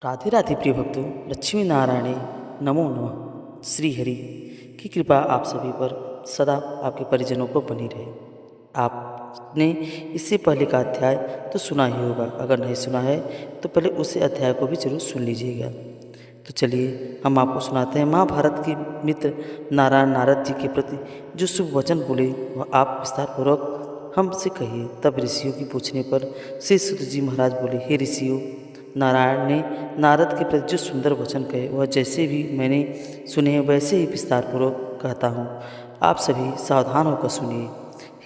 राधे राधे प्रिय भक्तों, लक्ष्मी नारायणे नमो नमः। श्री हरि की कृपा आप सभी पर सदा आपके परिजनों पर बनी रहे। आपने इससे पहले का अध्याय तो सुना ही होगा, अगर नहीं सुना है तो पहले उसे अध्याय को भी जरूर सुन लीजिएगा। तो चलिए हम आपको सुनाते हैं महाभारत के मित्र नारायण नारद जी के प्रति जो शुभ वचन बोले वह आप विस्तार पूर्वक हमसे कहिए। तब ऋषियों की पूछने पर श्री सुत जी महाराज बोले, हे ऋषियों, नारायण ने नारद के प्रति जो सुंदर वचन कहे वह जैसे भी मैंने सुने वैसे ही विस्तार पूर्वक कहता हूँ। आप सभी सावधान होकर सुनिए।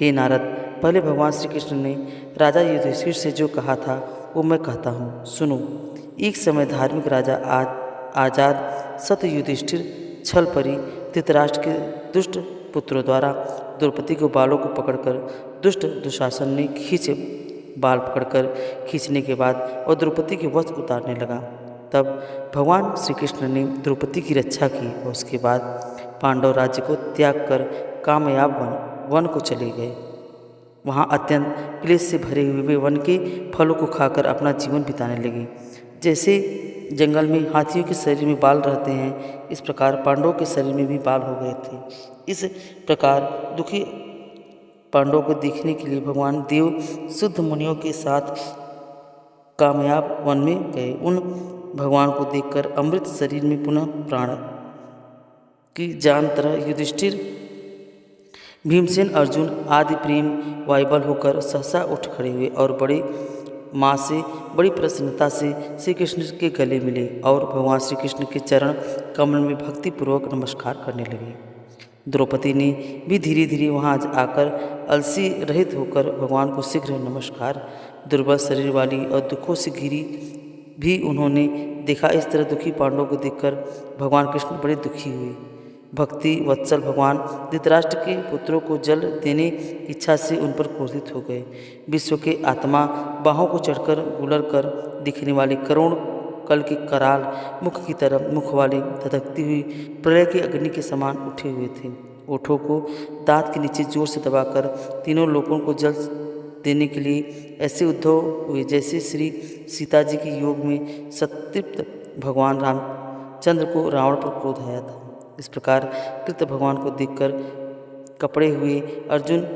हे नारद, पहले भगवान श्री कृष्ण ने राजा युधिष्ठिर से जो कहा था वो मैं कहता हूँ, सुनो। एक समय धार्मिक राजा आजाद सत्य युधिष्ठिर छलपरी धृतराष्ट्र के दुष्ट पुत्रों द्वारा द्रौपदी को बालों को पकड़कर दुष्ट दुशासन ने बाल पकड़कर खींचने के बाद वह द्रौपदी के वस्त्र उतारने लगा। तब भगवान श्री कृष्ण ने द्रौपदी की रक्षा की और उसके बाद पांडव राज्य को त्याग कर कामयाब वन को चले गए। वहाँ अत्यंत क्लेश से भरे हुए वे वन के फलों को खाकर अपना जीवन बिताने लगे। जैसे जंगल में हाथियों के शरीर में बाल रहते हैं, इस प्रकार पांडवों के शरीर में भी बाल हो गए थे। इस प्रकार दुखी पांडवों को देखने के लिए भगवान देव शुद्ध मुनियों के साथ कामयाब वन में गए। उन भगवान को देखकर अमृत शरीर में पुनः प्राण की जान तरह युधिष्ठिर, भीमसेन, अर्जुन आदि प्रेम वायुबल होकर सहसा उठ खड़े हुए और बड़ी माँ से बड़ी प्रसन्नता से श्री कृष्ण के गले मिले और भगवान श्री कृष्ण के चरण कमल में भक्तिपूर्वक नमस्कार करने लगे। द्रौपदी ने भी धीरे धीरे वहाँ आकर अलसी रहित होकर भगवान को शीघ्र नमस्कार। दुर्बल शरीर वाली और दुखों से घिरी भी उन्होंने देखा। इस तरह दुखी पांडवों को देखकर भगवान कृष्ण बड़े दुखी हुए। भक्ति वत्सल भगवान धृतराष्ट्र के पुत्रों को जल देने की इच्छा से उन पर क्रोधित हो गए। विश्व के आत्मा बाहों को चढ़कर गुलर कर दिखने वाले करोड़ कल के कराल मुख की तरफ मुख वाले धधकती हुई प्रलय की अग्नि के समान उठे हुए थे। ओठों को दांत के नीचे जोर से दबाकर तीनों लोगों को जल देने के लिए ऐसे उद्धव हुए जैसे श्री सीता जी के योग में संतृप्त भगवान रामचंद्र को रावण पर क्रोध आया था। इस प्रकार कृत भगवान को देखकर कपड़े हुए अर्जुन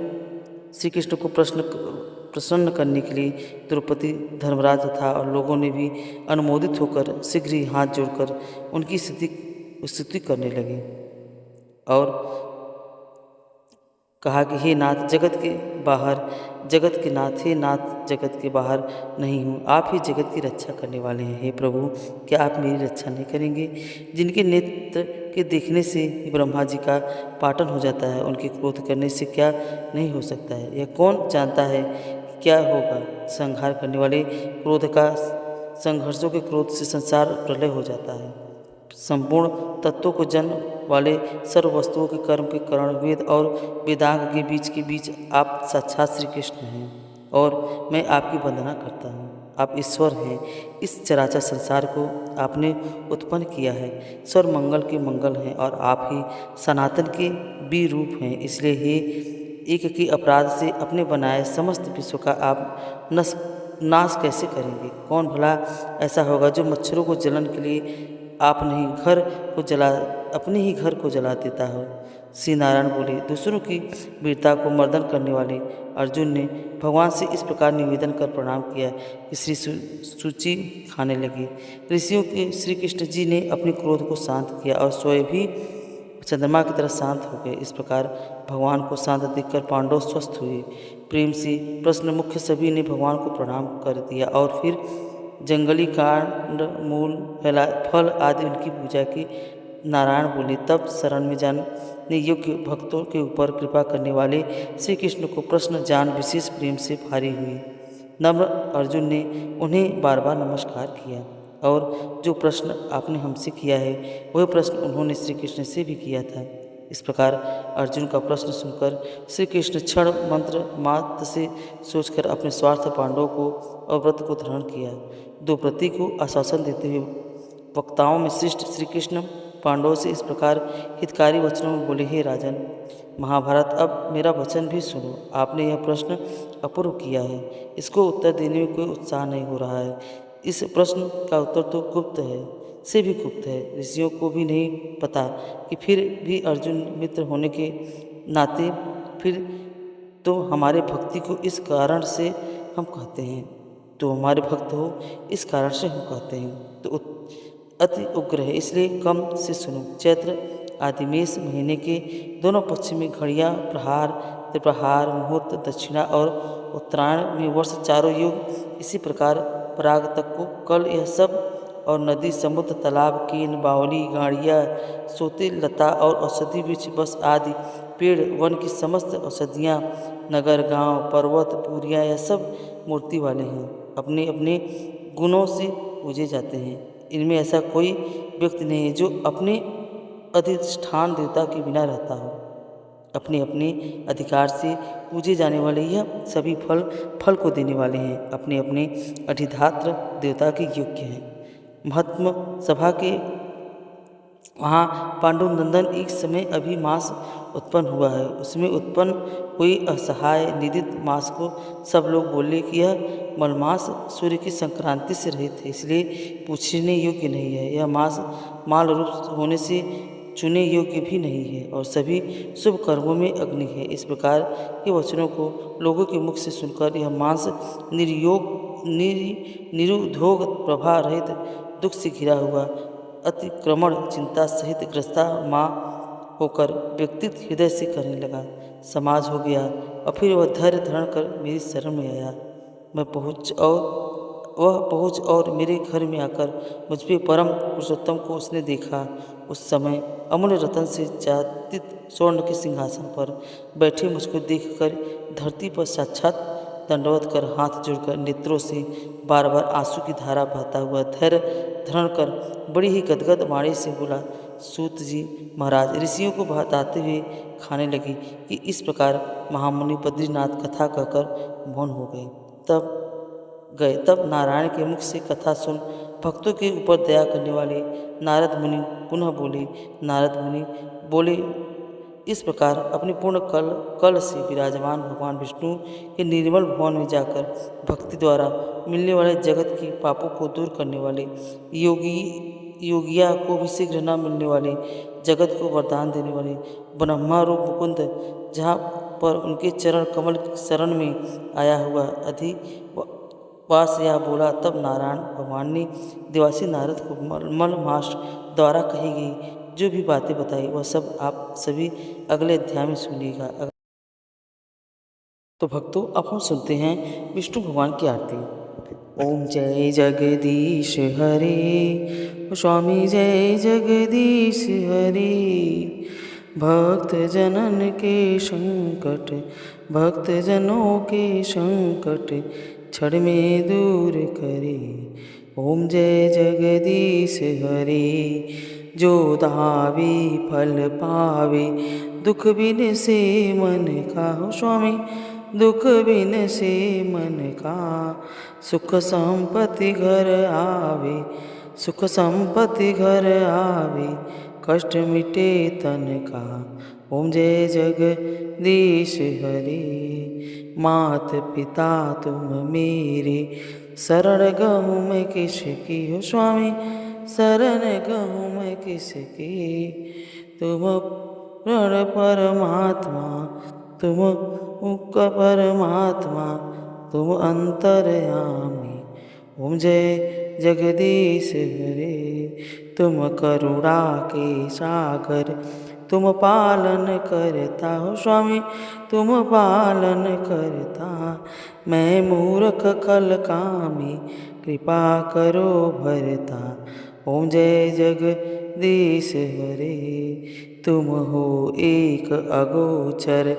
श्री कृष्ण को प्रसन्न करने के लिए द्रौपदी, धर्मराज तथा और लोगों ने भी अनुमोदित होकर शीघ्र ही हाथ जोड़कर उनकी स्तुति करने लगे और कहा कि हे नाथ, जगत के नाथ, हे नाथ, जगत के बाहर नहीं हूँ, आप ही जगत की रक्षा करने वाले हैं। हे प्रभु, क्या आप मेरी रक्षा नहीं करेंगे? जिनके नेत्र के देखने से ही ब्रह्मा जी का पाटन हो जाता है, उनके क्रोध करने से क्या नहीं हो सकता है? यह कौन जानता है क्या होगा? संहार करने वाले क्रोध का संघर्षों के क्रोध से संसार प्रलय हो जाता है। संपूर्ण तत्वों को जन्म वाले सर्व वस्तुओं के कर्म के कारण वेद और वेदांग के बीच आप साक्षात श्री कृष्ण हैं और मैं आपकी वंदना करता हूँ। आप ईश्वर हैं। इस चराचर संसार को आपने उत्पन्न किया है। स्वर मंगल के मंगल हैं और आप ही सनातन के भी रूप हैं। इसलिए हे एक के अपराध से अपने बनाए समस्त विश्व का आप नाश कैसे करेंगे? कौन भला ऐसा होगा जो मच्छरों को जलन के लिए अपने ही घर को जला देता हो? श्री नारायण बोले, दूसरों की वीरता को मर्दन करने वाले अर्जुन ने भगवान से इस प्रकार निवेदन कर प्रणाम किया कि श्री सूची खाने लगी। ऋषियों के श्री कृष्ण जी ने अपने क्रोध को शांत किया और स्वयं भी चंद्रमा की तरह शांत हो गए। इस प्रकार भगवान को शांत देखकर पांडव स्वस्थ हुए। प्रेम से प्रश्न मुख्य सभी ने भगवान को प्रणाम कर दिया और फिर जंगली कांड, मूल, फल आदि उनकी पूजा की। नारायण बोले, तब शरण में जाने योग्य भक्तों के ऊपर कृपा करने वाले श्री कृष्ण को प्रश्न जान विशेष प्रेम से भारी हुई। नम्र अर्जुन ने उन्हें बार बार नमस्कार किया और जो प्रश्न आपने हमसे किया है वह प्रश्न उन्होंने श्री कृष्ण से भी किया था। इस प्रकार अर्जुन का प्रश्न सुनकर श्री कृष्ण क्षण मंत्र मात्र से सोचकर अपने स्वार्थ पांडवों को और व्रत को धारण किया। द्रौपदी को आश्वासन देते हुए वक्ताओं में श्रेष्ठ श्री कृष्ण पांडवों से इस प्रकार हितकारी वचनों में बोले, हे राजन, महाभारत, अब मेरा वचन भी सुनो। आपने यह प्रश्न अपूर्व किया है, इसको उत्तर देने में कोई उत्साह नहीं हो रहा है। इस प्रश्न का उत्तर तो गुप्त है से भी गुप्त है। ऋषियों को भी नहीं पता कि फिर भी अर्जुन मित्र होने के नाते फिर तो हमारे भक्ति को इस कारण से हम कहते हैं, तो हमारे भक्त हो इस कारण से हम कहते हैं, तो अति उग्र है इसलिए कम से सुनो। चैत्र आदिमेश महीने के दोनों पक्ष में घड़ियाँ, प्रहार, त्रिप्रहार, मुहूर्त, दक्षिणा और उत्तरायण में वर्ष चारों युग, इसी प्रकार पराग तक को कल यह सब और नदी, समुद्र, तालाब, केन, बावली, गाड़ियाँ, सोते, लता और औषधि वृक्ष, बस आदि पेड़, वन की समस्त औषधियाँ, नगर, गांव, पर्वत, पुरियाँ, यह सब मूर्ति वाले हैं, अपने अपने गुणों से पूजे जाते हैं। इनमें ऐसा कोई व्यक्ति नहीं है जो अपने अधिष्ठान देवता के बिना रहता हो। अपने अपने अधिकार से पूजे जाने वाले यह सभी फल को देने वाले हैं, अपने अपने अधिधात्र देवता के योग्य हैं। महात्म सभा के वहाँ पांडुनंदन एक समय अभी मास उत्पन्न हुआ है। उसमें उत्पन्न हुई असहाय निदित मास को सब लोग बोले कि यह मलमास सूर्य की संक्रांति से रहित है, इसलिए पूछने योग्य नहीं है। यह मास माल रूप होने से चुने योग्य भी नहीं है और सभी शुभ कर्मों में अग्नि है। इस प्रकार के वचनों को लोगों के मुख से सुनकर यह मांस निरुद्योग प्रभा रहित, दुख से घिरा हुआ, अतिक्रमण चिंता सहित ग्रस्ता माँ होकर व्यक्तित्व हृदय से करने लगा, समाज हो गया। और फिर वह धैर्य धारण कर मेरी शरण में आया। वह पहुँच और मेरे घर में आकर मुझ पे परम पुरुषोत्तम को उसने देखा। उस समय अमूल्य रतन से जातित स्वर्ण के सिंहासन पर बैठे मुझको देखकर धरती पर साक्षात दंडवत कर, हाथ जोड़कर, नेत्रों से बार बार आंसू की धारा बहता हुआ धैर्य धारण कर बड़ी ही गदगद वाणी से बोला, सूत जी महाराज, ऋषियों को बताते हुए खाने लगी कि इस प्रकार महामुनि बद्रीनाथ कथा कहकर मौन हो गए। तब नारायण के मुख से कथा सुन भक्तों के ऊपर दया करने वाले नारद मुनि पुनः बोले। नारद मुनि बोले, इस प्रकार अपने पूर्ण कल से विराजमान भगवान विष्णु के निर्मल भवन में जाकर भक्ति द्वारा मिलने वाले जगत के पापों को दूर करने वाले योगिया को भी शीघ्र न मिलने वाले, जगत को वरदान देने वाले ब्रह्मा रूप मुकुंद, जहाँ पर उनके चरण कमल शरण में आया हुआ अधिवास या बोला। तब नारायण भगवान ने देवासी नारद को मलमास द्वारा कही गई जो भी बातें बताई वह सब आप सभी अगले अध्याय में सुनिएगा। तो भक्तों, अब हम सुनते हैं विष्णु भगवान की आरती। ओम जय जगदीश हरे, स्वामी जय जगदीश हरे। भक्त जनन के संकट, भक्त जनों के संकट क्षण में दूर करे। ओम जय जगदीश हरे, जो दावे फल पावे, दुख बिन से मन का हो स्वामी, दुख बिन से मन का, सुख संपत्ति घर आवे, सुख संपत्ति घर आवे, कष्ट मिटे तन का। ओम जय जगदीश हरे। मात पिता तुम मेरे, शरण गहूँ मैं किसकी हो स्वामी, शरण गहूँ मैं किसकी। तुम प्रण परमात्मा, तुम मुक्ति परमात्मा, तुम अंतर्यामी। ओम जय जगदीश हरे। तुम करुणा के सागर, तुम पालन करता हो स्वामी, तुम पालन करता। मैं मूर्ख कल कामी, कृपा करो भरता। ओम जय जगदीश हरे। तुम हो एक अगोचर,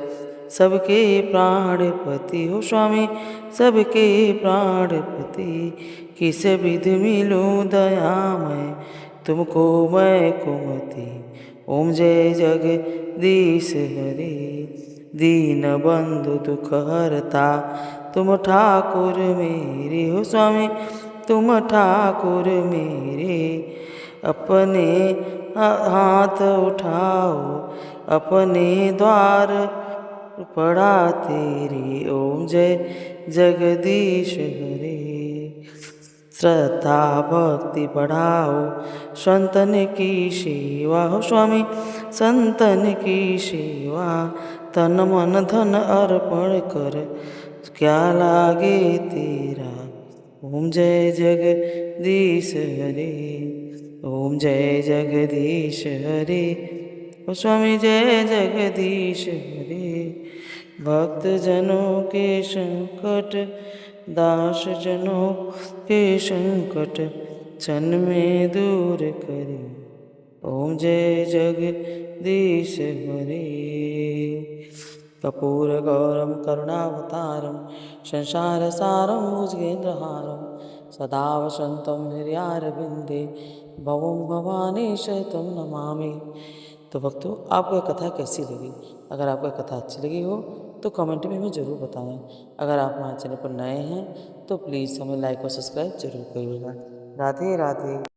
सबके प्राणपति हो स्वामी, सबके प्राणपति। किस विधि मिलूं दया मैं, तुमको मैं कुमति। ओम जय जगदीश हरे। दीन बंधु दुख हरता, तुम ठाकुर मेरे हो स्वामी, तुम ठाकुर मेरे। अपने हाथ उठाओ, अपने द्वार पड़ा तेरे। ओम जय जगदीश हरे। श्रद्धा भक्ति बढ़ाओ, संतन की सेवा हो स्वामी, संतन की सेवा। तन मन धन अर्पण कर, क्या लागे तेरा। ओम जय जगदीश हरे, ओम जय जगदीश हरे। ओ स्वामी जय जगदीश हरे। भक्त जनों के संकट, दास जनों के संकट, क्षण में दूर करे। ओम जय जगदीश हरे। कपूर गौरम करुणावतारम, संसार सारम भुजगेन्द्रहारम, सदा वसंतम हृदयारविंदे, भवम भवानी शतम नमामि। तो भक्तों, आपको यह कथा कैसी लगी? अगर आपको यह कथा अच्छी लगी हो तो कमेंट में हमें ज़रूर बताएं। अगर आप हमारे चैनल पर नए हैं तो प्लीज़ हमें लाइक और सब्सक्राइब जरूर करिएगा। राधे राधे।